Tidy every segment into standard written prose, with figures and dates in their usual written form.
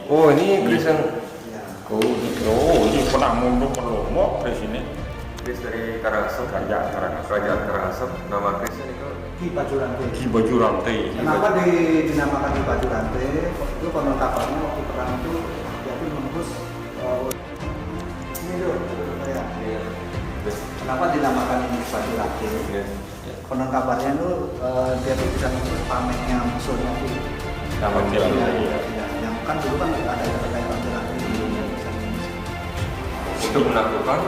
Oh, ini Chris yang Ini pernah mundur perlomo di sini. Chris dari Karangasem. Karangasem. Kerajaan Karangasem. Nama Chrisnya itu Ki Baju Rantai. Ki Baju Rantai. Kenapa dinamakan Ki Baju Rantai? Itu konon kabarnya waktu perang itu jadi menembus ini loh kayak. Kenapa dinamakan ini Baju Rantai? Konon kabarnya itu dia tuh bisa menembus pamengnya musuhnya itu. Nama Rantai. Yang kan dulu kan ada yang terkait Baju Rantai di Indonesia. untuk menaklukkan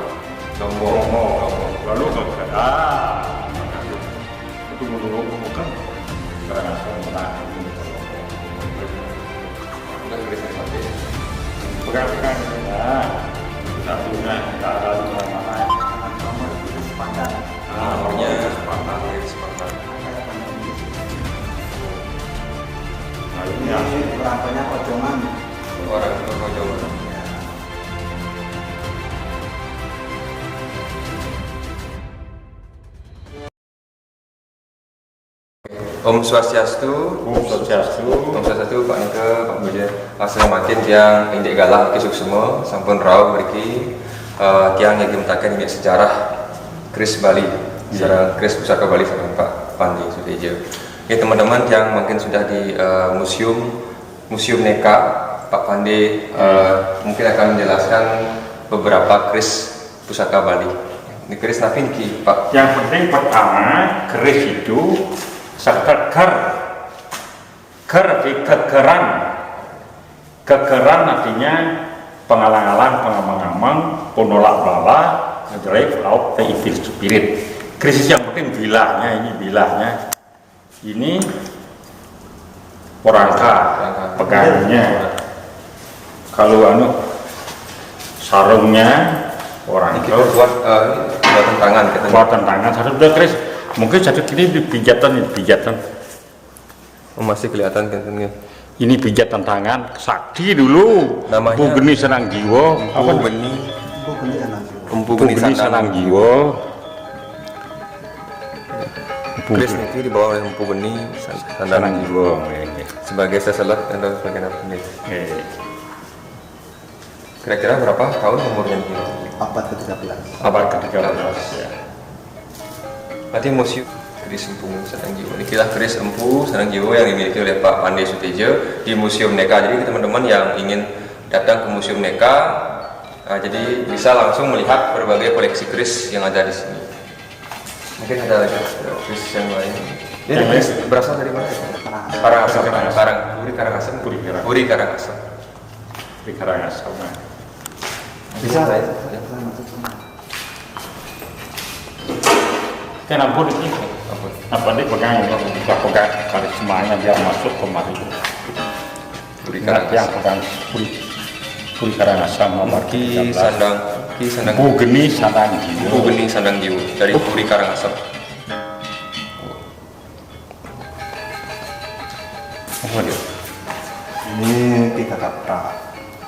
Lombok. Lalu itu dulu bukan Karangasem pernah Bukan Chris dari Mati. pegang satunya nggak ada di mana-mana. Nomor itu sepadan. Namanya Spartan, Chris Spartan. Nah ini Ini rantainya pojongan. Orang Jawa. Om Swastiastu. Om Swastiastu. Om Swastiastu Pak Nike, Pak Budi. Asalamualaikum tiang indek galah kisuk semua. Sampun rau beriki tiang yang dimentakan indek sejarah Kris Bali. Sejarah Kris Pusaka Bali sama Pak Pandi Sutejo. Oke teman-teman yang mungkin sudah di Museum Neka, Pak Pandi mungkin akan menjelaskan beberapa Kris Pusaka Bali. Ini Kris Nafin Ki Pak. Yang penting pertama keris itu sekeker kekeran artinya pengalang-alang, pengamang-amang, penolak bala, ngedrive out the evil spirit. Krisis yang penting bilahnya ini orangka pegangnya. Kalau sarungnya orang Kita buat tangan kita. buatan tangan satu udah keris. Mungkin satu ini pijatan. Oh, masih kelihatan kan ini. Ini pijatan tangan sakti dulu. Namanya Empu Geni Senang Jiwa. Empu Geni. Empu Empu Geni Geni Senang Jiwa. Kris ini dibawa oleh Empu Geni Senang Jiwa. sebagai seselat atau sebagai apa nih? Kira-kira berapa tahun umurnya ini? abad ke-13. Abad ke-13 ya. Berarti museum Keris Empu Senang Jiwa. Ini kita Keris Empu Senang Jiwa yang dimiliki oleh Pak Pandi Sutejo di Museum Neka. Jadi teman-teman yang ingin datang ke Museum Neka, jadi bisa langsung melihat berbagai koleksi keris yang ada di sini. Mungkin ada lagi keris yang lain. Ini keris berasal dari mana? Karangasem. Karangasem. Puri Karangasem. Di Karangasem. Bisa Saya. Kan ampun ini. Apa nih pegang karismanya biar masuk kemari. Puri Yang Karangasem. pegang Puri Karangasem nomor Ki 13. Sandang. Empu Geni Senang Jiwa. Empu Geni Sandang Jiwa dari Puri Karangasem. Apa dia? ini kita kata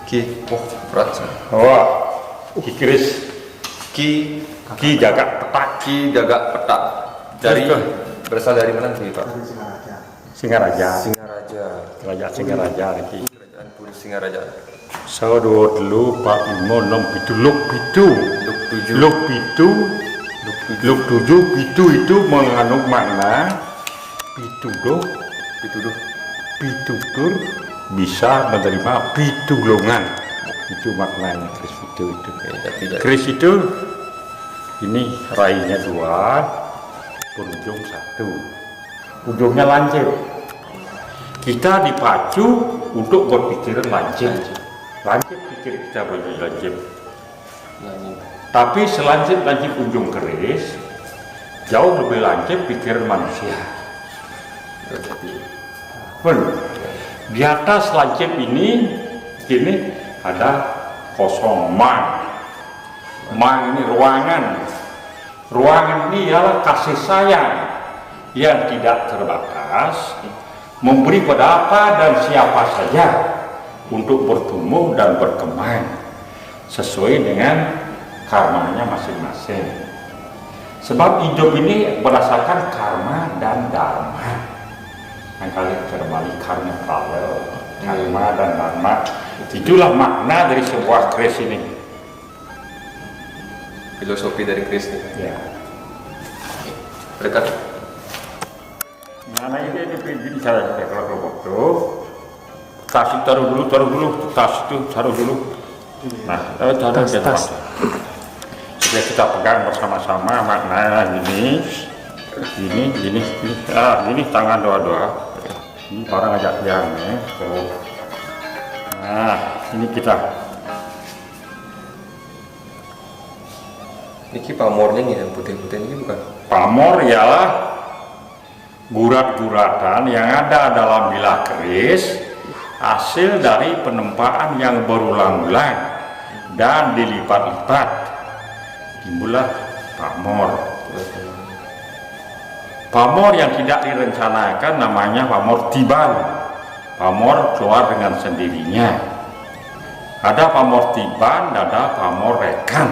Ki, berat sih. Oh, Kikris Ki Jaga Petak Ki Gagak Petak dari berasal dari mana sih Pak? dari Singaraja. Singaraja. Singaraja. Kerajaan Singaraja lagi. Kerajaan Puri Singaraja. Saudara dulu Pak Imo nom pitu luk pitu itu mengandung makna pituduh pitutur bisa menerima pitulungan. Itu maknanya keris itu. Keris itu ini rainya 2, berujung 1. Ujungnya lancip. Kita dipacu untuk berpikiran lancip. Lancip pikir kita lancip. Tapi selancip lancip ujung keris, jauh lebih lancip pikiran manusia. Di atas lancip ini ada kosong mang ini ruangan ini ialah kasih sayang yang tidak terbatas, memberi pada apa dan siapa saja untuk bertumbuh dan berkembang sesuai dengan karmanya masing-masing. Sebab hidup ini berdasarkan karma dan dharma. Yang kali terbalik karma dan dharma. Itulah makna dari sebuah keris ini. Filosofi dari keris ini. Ya. Dekat. Nah ini saya kalau foto. Tas taruh dulu, tas itu taruh dulu. Nah, taruh di tas. Supaya kita pegang bersama-sama makna ini tangan doa-doa. Ini orang ajak yang ya. Nah, ini kita. Ini pamornya nih yang putih-putih ini bukan? Pamor ialah gurat-guratan yang ada dalam bilah keris hasil dari penempaan yang berulang-ulang dan dilipat-lipat, timbullah pamor. Pamor yang tidak direncanakan namanya pamor tiban. Pamor keluar dengan sendirinya. Ada pamor tiban, ada pamor rekan.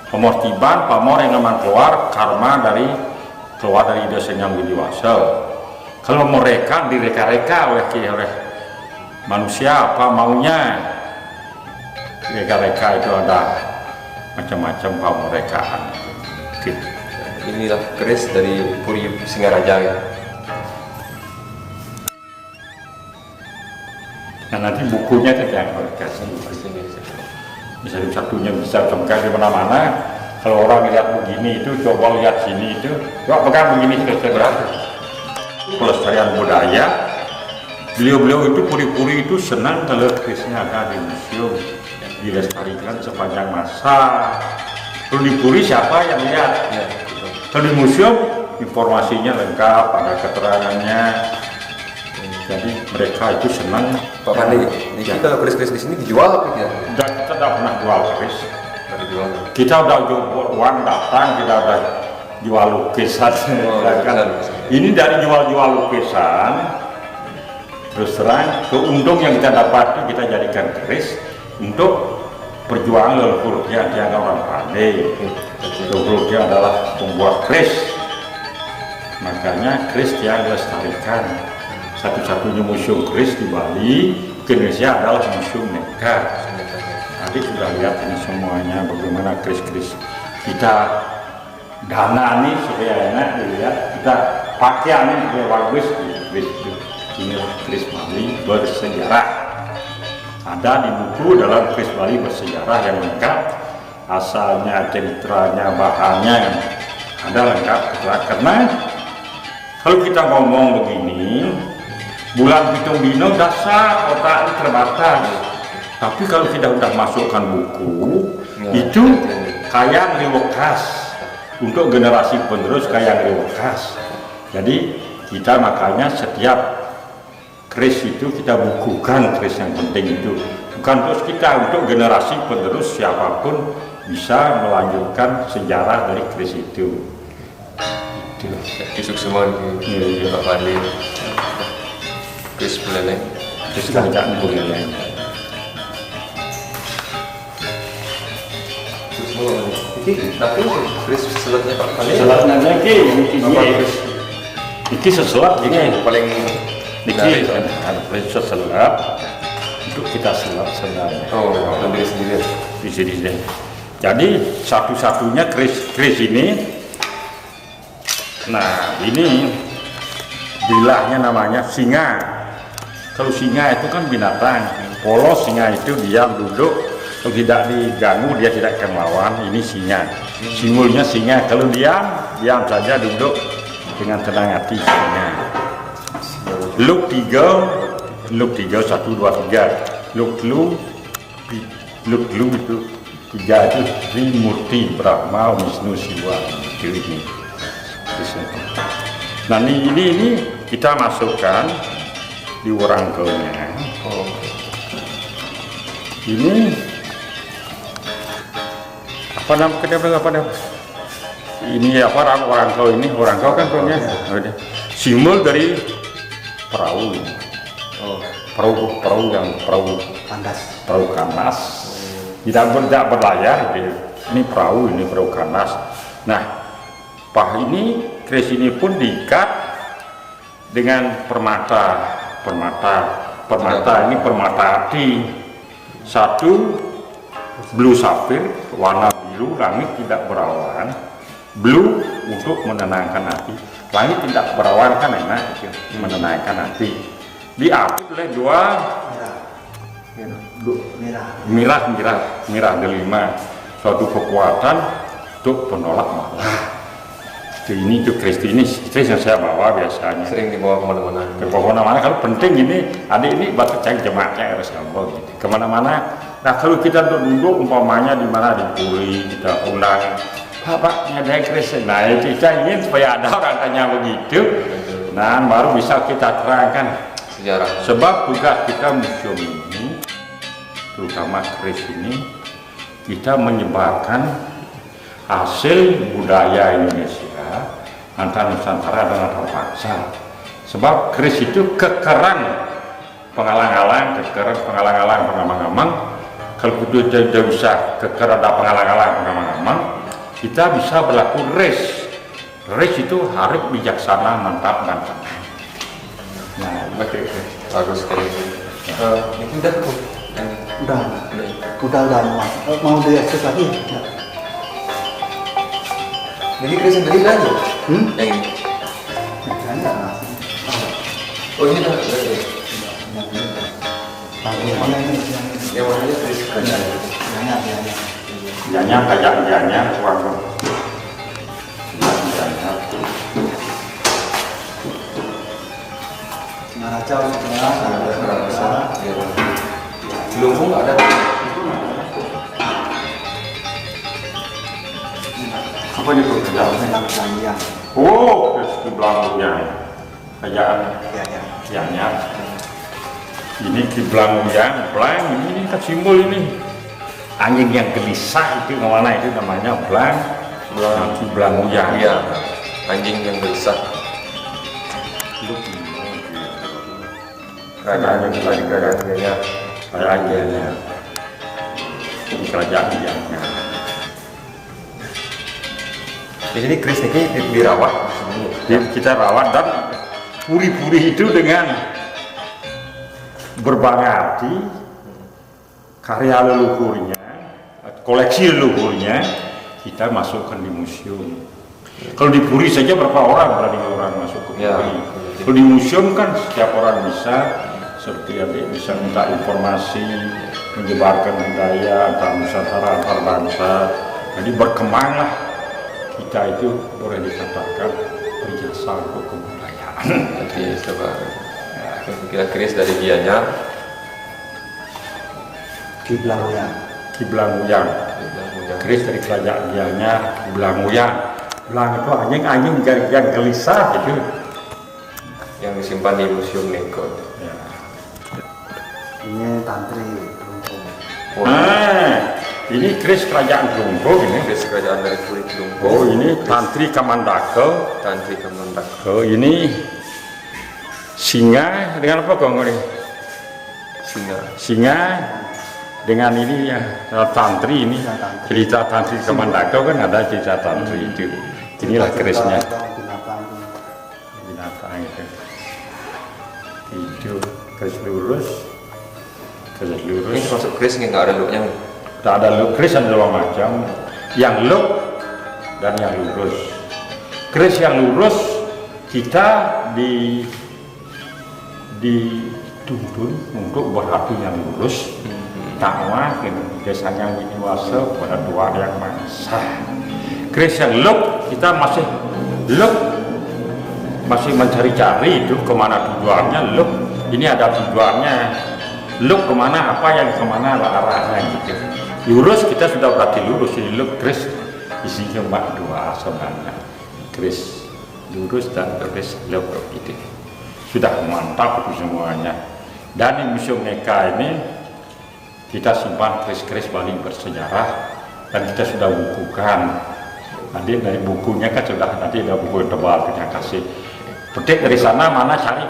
Pamor tiban, pamor yang memang keluar karma keluar dari dosanya yang dewasa. Kalau mereka direka-reka oleh manusia apa maunya, reka-reka itu ada macam-macam pemerekaan. Inilah keris dari Puri Singaraja ya. Nah nanti bukunya itu yang mereka bisa satunya bisa temukan di mana-mana. Kalau orang lihat begini itu coba lihat sini itu, coba pegang begini berarti pelestarian budaya. Beliau-beliau itu puri-puri itu senang kalau kerisnya ada di museum, dilestarikan sepanjang masa. Kalau di puri siapa yang lihat? Ya, gitu. Kalau di museum informasinya lengkap, ada keterangannya. Jadi mereka itu senang. Pak Pandi, ini kalau keris-keris di sini dijual apa ya? Kita tidak pernah jual keris. Dijual. Kita udah uang datang, kita udah jual lukisan. Ini dari jual-jual lukisan. Terus terang, keuntung yang kita dapat itu kita jadikan keris untuk perjuangan leluhurnya, dia orang pandai. Leluhurnya adalah pembuat keris. Makanya keris dia dilestarikan. Satu-satunya museum keris di Bali, Indonesia adalah Museum Neka. Nanti sudah lihat ini semuanya bagaimana keris-keris kita dana nih supaya enak dilihat, kita pakaiannya supaya bagus keris itu. Inilah keris Bali bersejarah. Ada di buku dalam keris Bali bersejarah yang lengkap, asalnya, ceritanya, bahannya ada lengkap. Karena kalau kita ngomong begini, bulan pitung dino dasar otak terbatas. Tapi kalau kita udah masukkan buku, itu kayak riwekas untuk generasi penerus kayak riwekas. Jadi kita makanya setiap keris itu kita bukukan keris yang penting itu. Bukan terus kita untuk generasi penerus siapapun bisa melanjutkan sejarah dari keris itu. Kisuk semua di Pak Pandi. Keris beleleng. Keris kerajaan beleleng. Tapi keris selatnya Pak Pandi. Selatnya ini seselat ini paling niki seselat untuk kita selat sebenarnya. Oh, ambil sendiri. Di sini. Jadi satu-satunya keris ini. Nah ini bilahnya namanya singa. Kalau singa itu kan binatang polos, singa itu diam duduk, kalau tidak diganggu dia tidak akan melawan. Ini singa, simbolnya singa. Kalau diam saja duduk dengan tenang hati singa. Luk 3 1 2 3 luk itu 3 itu Trimurti Brahma Wisnu Siwa itu ini. Nah ini kita masukkan di warangkelnya. Ini apa nama? Ini apa warangkel ini? Warangkel kan punya simbol dari perahu. Perahu kandas. Tidak berlayar. Ini perahu kandas. Nah, ini keris ini pun diikat dengan permata ini permata hati. Satu, blue sapphire, warna biru, langit tidak berawan. Blue untuk menenangkan hati. Langit tidak berawan kan enak, itu menenangkan hati. Diapit oleh dua merah delima, suatu kekuatan untuk penolak malah. Ini tuh kris yang saya bawa biasanya. Sering dibawa kemana-mana. Ke kemana-mana kalau penting ini, adik ini batu ceng jemaatnya harus ngomong gitu. Kemana-mana. Nah kalau kita duduk umpamanya di mana di Puri kita undang, Pak ada kris. Nah itu kita ingin supaya ada orang tanya begitu. Nah baru bisa kita terangkan Sejarah. sebab tugas kita museum ini, terutama kris ini, kita menyebarkan hasil budaya Indonesia antara Nusantara dan antar bangsa. Sebab keris itu kekeran pengalang-alang, pengamang-amang. Kalau kita tidak bisa kekeran ada pengalang-alang, pengamang-amang, kita bisa berlaku res. Res itu harus bijaksana, mantap dan tenang. Nah, oke. Bagus sekali. Ini udah kok. Udah mau diakses lagi? Udah. Jadi kris yang tadi belanja? Yang ini? Belanja lah. Oh ini dah. Mana ini? Yang warnanya kris kerajaan. Belanja. Kajang-kajangnya, uang. Naraca, Lumbung nggak ada. Apa itu kerjaan? Oh, di belakangnya kajaan. Ya. Ini di belakangnya, ini kan simbol ini. Anjing yang gelisah itu kemana itu namanya di belakangnya. Iya. Anjing yang gelisah. Kerajaan kerajaannya. Kerajaannya. Di kerajaannya. Jadi kris ini dirawat. Kita rawat dan puri-puri itu dengan berbagai arti karya leluhurnya, koleksi leluhurnya kita masukkan di museum. Kalau di puri saja berapa orang berani orang masuk ke puri. Ya. Kalau di museum kan setiap orang bisa, seperti adik bisa minta informasi, menyebarkan budaya antar Nusantara, antar bangsa. Jadi berkembanglah kita itu boleh dikatakan berjasa untuk kebudayaan. Jadi coba kita kris dari Gianyar. Kiblanguyan. Keris dari kerajaan Gianyar, Kiblanguyan. Belang itu anjing yang gelisah gitu. Yang disimpan di Museum Neko. Ya. Ini tantri. Ini keris kerajaan Lumpuh ini. Kris kerajaan dari kulit Lumpuh. Oh ini tantri Kamandaka. Tantri Kamandaka. Oh ini singa dengan apa kau ini? Singa dengan ini ya tantri ini. Cerita tantri Kamandaka kan ada cerita tantri itu. Inilah kerisnya. Binatang itu. Itu keris lurus. Ini masuk kris nggak ada looknya. Tak ada look. Keris ada dua macam. Yang look dan yang lurus. Keris yang lurus kita dituntun untuk berhati yang lurus. Dakwah desanya winiwasa pada dua yang mangsa. Keris yang look kita masih mencari-cari itu kemana tujuannya. Look ini ada tujuannya. Look kemana, apa yang kemana arahnya gitu. Lurus kita sudah berarti lurus. Ini look keris isinya cuma dua sebenarnya. Keris lurus dan keris look gitu. Sudah mantap itu semuanya. Dan di Museum Neka ini kita simpan keris-keris Bali bersejarah dan kita sudah bukukan. Nanti dari bukunya kan sudah nanti ada buku yang tebal kita kasih. Petik dari sana mana cari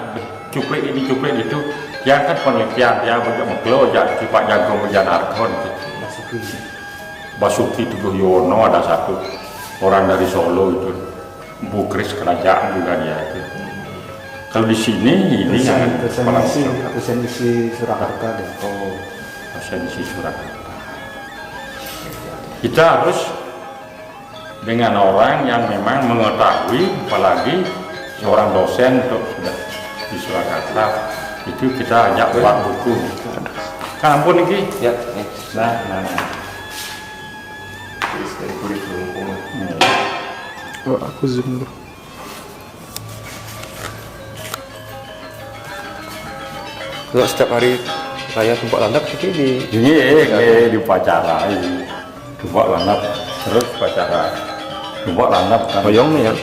cuplik ini cuplik itu. Yang kan penelitian dia berjamuklo jadi Pak Jagung Berjanarkon gitu. Basuki Tuguh Yono ada satu orang dari Solo itu. Bu keris kerajaan juga dia itu. Kalau di sini ini yang Dosen isi Surakarta deh. Oh, dosensi Surakarta. Kita harus dengan orang yang memang mengetahui, apalagi seorang dosen untuk sudah di Surakarta, itu kita ajak buat buku. Kan ampun ini. Ya, nih. Nah. Kris dari kurikulum. Oh, aku zoom dulu. Kalau setiap hari raya Tumpuk Landap itu Ini di upacara, Tumpuk Landap terus upacara Tumpuk Landap kan. Boyong nih ya.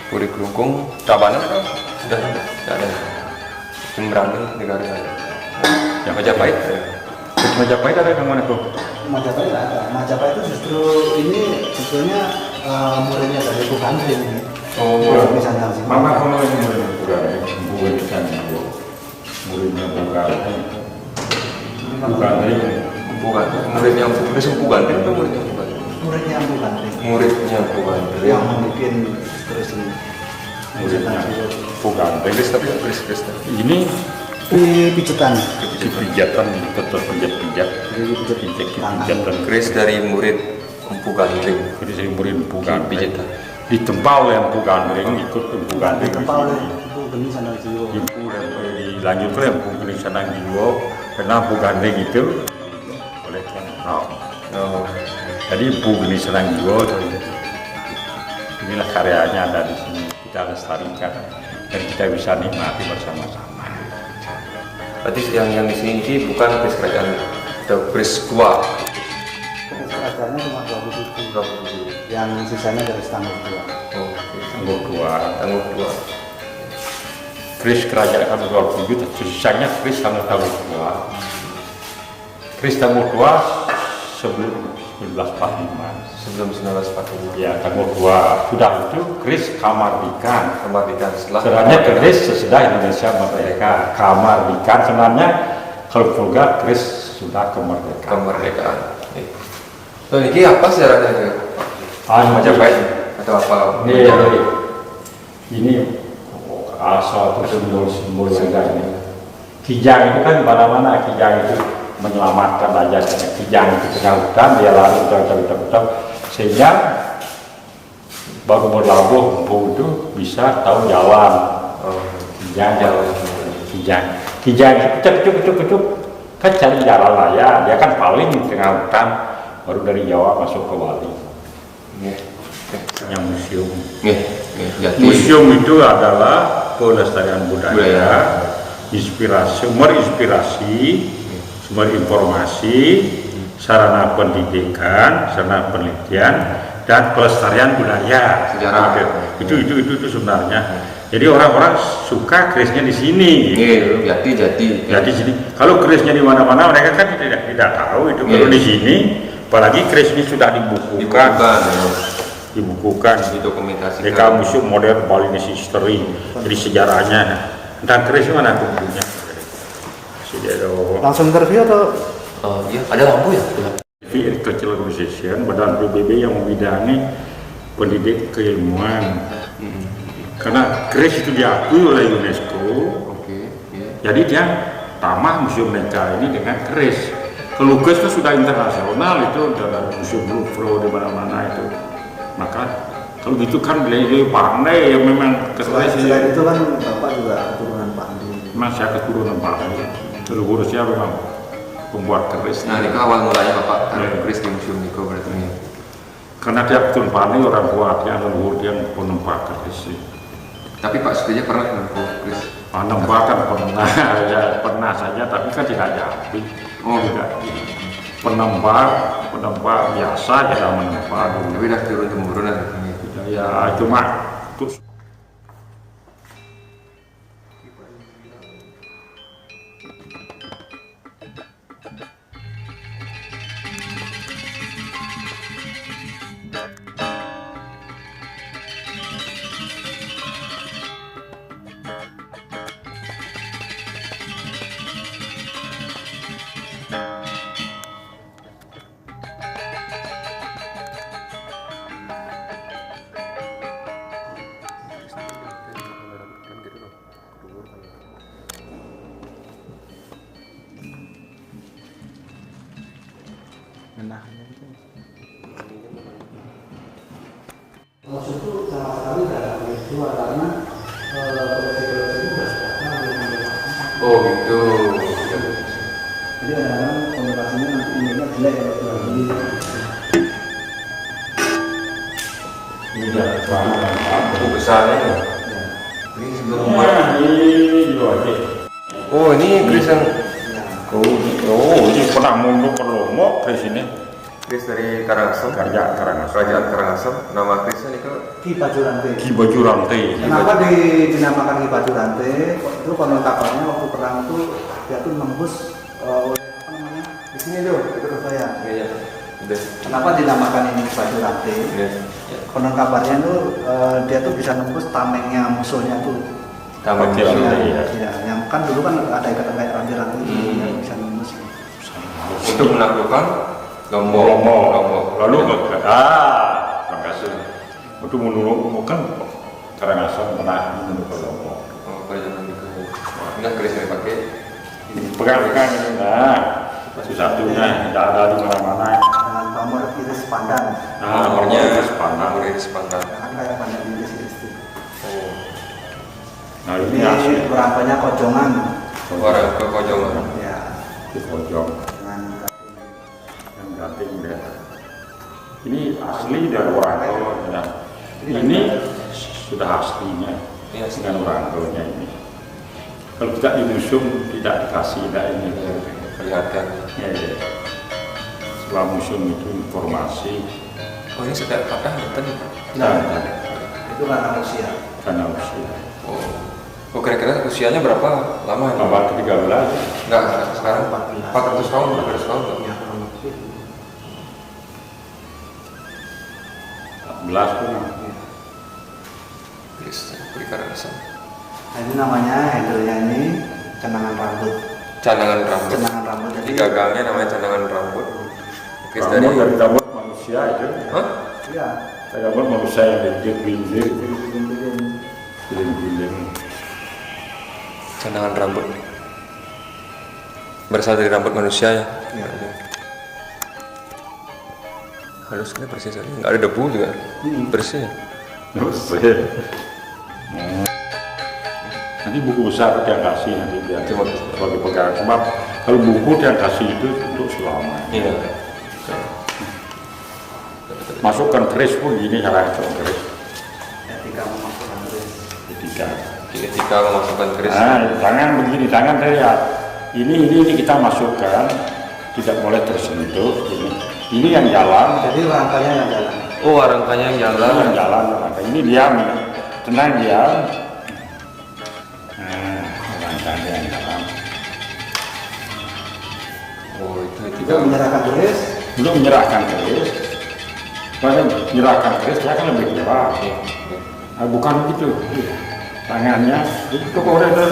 Kurikulum Tabanan kan sudah ada. Jembrani negara ada. Yang Majapahit. Majapahit ada yang mana tuh? Majapahit ada. Majapahit itu justru ini sebetulnya muridnya dari Ibu Gandring ini. Oh, Misalnya sih. Mama kalau ini bukan di sana, muridnya bukan murid yang bukan itu muridnya bukan. Muridnya Ibu Gandring. Muridnya bukan. Yang membuat terus ini. muridnya bukan. Kris tapi Kris. Ini Di pijetan. pijatan, tetap pijat-pijat, pijatan. Kris dari murid Empu Gandring. Jadi saya murid bukan Pijatan. ditempa oleh Empu Gandring, ikut Empu Gandring. Kepala Ibu Geni Sandang Jiwo. Ibu dan dilanjut oleh Empu Gandring Sandang Jiwo, karena Empu Gandring itu oleh Tuan Rao. Oh, Jadi Empu Gandring Sandang Jiwo, inilah karyanya ada di sini, kita lestarikan dan kita bisa nikmati bersama-sama. berarti yang di sini ini bukan Kris kerajaan, ada Kris Gua. Kerajaannya cuma 27. Yang sisanya dari Stanggur 2. Oh, Tangguh dua, Tangguh 2. Kris kerajaan Tangguh 27, sisanya Kris Tangguh dua. Kris Tangguh 2 sebelum 1945. Sebelum 1945. Ya, Tangguh 2 sudah itu Kris Kamardikan. Kemerdekaan setelah Sebenarnya Kris sesudah Indonesia merdeka. Kamardikan sebenarnya kalau vulgar Kris sudah kemerdekaan. kemerdekaan. Oh, ini apa sejarahnya? Majapahit atau apa? Ini asal atau simbol yang ada ini. Kijang itu kan di mana-mana, Kijang itu menyelamatkan raja. Kijang itu tengah hutan, dia lari hutan, sehingga baru berlabuh Empu itu bisa tahu jalan. Oh, Kijang kecup kan cari jalan raya, dia kan paling di tengah hutan, baru dari Jawa masuk ke Bali. Yang museum. Jati. Museum itu adalah pelestarian budaya, sumber inspirasi, sumber informasi, sarana pendidikan, sarana penelitian, dan pelestarian budaya. Sejarah. Itu sebenarnya. Jadi orang-orang suka kerisnya di sini. Jati. Jadi sini, kalau kerisnya di mana-mana mereka kan tidak tahu itu. Kalau di sini, apalagi keris ini sudah dibukukan, didokumentasikan. di Museum Modern Balinese History, jadi sejarahnya. Tentang keris mana bukunya? Langsung interview atau? Oh iya, ada lampu ya? Cultural Organization, badan PBB yang membidangi pendidik keilmuan. Karena keris itu diakui oleh UNESCO. Oke. Jadi dia tamah museum mereka ini dengan keris. Kelukis itu sudah internasional, itu dalam museum Louvre di mana-mana itu. Maka kalau gitu kan beliau pandai yang memang keris. Selain itu kan Bapak juga keturunan Pak Andi. Memang saya keturunan Pak Andi. Leluhur saya memang pembuat keris. Nah, ini awal mulanya Bapak taruh keris di museum Niko berarti ini. Karena dia keturunan Pak Andi, orang buatnya leluhur dia penempat keris. Tapi Pak Suteja pernah menempuh keris? Penempat kan pernah, ya pernah saja, tapi kan tidak jadi. Oh, tidak. Penempat biasa ya menempat. Tapi udah turun temurun lah. Ya cuma Maksud itu sama sekali tidak ada peristiwa karena koleksi-koleksi itu sudah Oh gitu. jadi kadang-kadang komunikasinya nanti emailnya jelek kalau jual beli. Ini udah banget. Buku besarnya ya. Ya. Ini sebelum buat. Ini juga aja. Oh ini Chris yang Ini pernah mundur ke Lombok di sini. Chris dari Karangasem. Kerajaan Karangasem. Kerajaan Karangasem. Nama Chrisnya ini ke Ki Baju Rantai. Ki Baju Rantai. Kenapa dinamakan Ki Baju Rantai? Itu konon kabarnya waktu perang itu dia tuh nembus oleh apa namanya di sini loh itu saya. Iya. Udah. Kenapa dinamakan ini Ki Baju Rantai? Iya. Konon kabarnya tuh dia tuh bisa nembus tamengnya musuhnya tuh. Taman Oke, Kilau. iya. Ya, yang kan dulu kan ada ikatan kayak rantai-rantai itu yang bisa nembus. Untuk menaklukkan Lombok. Lombok. Lalu Karangasem. Untuk menemukan Karangasem pernah menemukan ke Lombok. Oh, kerajaan itu. Ini Chris yang dipakai. Pegang-pegang ini, nah, satu-satunya tidak ada di mana-mana. Dengan pamor iris pandan. Nomornya iris pandan. nomor iris pandan. Kan kayak pandan iris itu. Oh. Nah ini asli Ini perampanya kojongan. Orang ke Kojongan. Ya, di pojok dengan yang ganting dia. Ini asli dari orang tua. Ya. Ini sudah aslinya Ini asli. dengan orang tuanya ini. Kalau tidak di museum tidak dikasih tidak ini. Perlihatkan. Ya, ya. Setelah museum itu informasi Oh ini sudah patah betul. dan itu karena usia. karena usia. Oh. Oh kira-kira usianya berapa lama ini? Abad ke-13 Enggak, sekarang 14. 400 tahun, 400 tahun. Ya, kurang lebih. 14 pun. Chris dari Karangasem. Nah, ini namanya handle-nya ini cenangan rambut. Candangan rambut. Cenangan rambut. Jadi gagangnya namanya candangan rambut. Chris dari. Rambut dari rambut manusia itu. Hah? Iya. Rambut manusia yang digilir-gilir itu. Giling-giling. Candangan rambut. Berasal dari rambut manusia ya. Iya. Halus sekali bersih sekali. Nggak ada debu juga. Bersih. Ya? Nanti buku besar dia kasih nanti dia Cuma- sebagai pegangan sebab kalau buku dia kasih itu untuk selama. Iya. Masukkan keris pun gini cara keris Ketika memasukkan keris. ketiga. Ketika memasukkan Chris. Nah, tangan begini, tangan saya. Ini kita masukkan tidak boleh tersentuh. Ini yang jalan. Jadi rangkanya yang jalan. Oh rangkanya yang Ini jalan. yang jalan. Ini diam, tenang diam. Nah, rangkanya yang jalan. Oh itu Itu tidak. menyerahkan keris. Belum menyerahkan keris. Kalau menyerahkan keris dia kan lebih gerak. Iya. Nah, bukan begitu. Tangannya itu korek itu.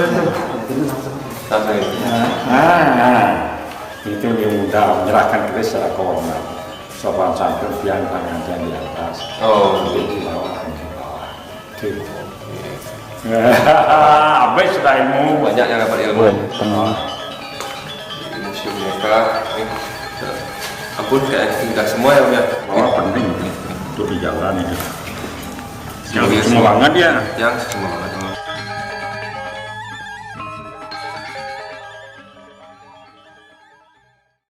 Ini langsung. Langsung ini. Nah, itu yang mudah menyerahkan keris secara kehormat. Sopan santun biar tangannya di atas. Oh. Di bawah, di bawah. Itu. Abai sudah ilmu. Banyak yang dapat ilmu. Di museum mereka. Ampun kayak tidak semua ya Om ya. Oh, penting untuk di jalan itu. Yang Yang semua banget ya. Yang semua.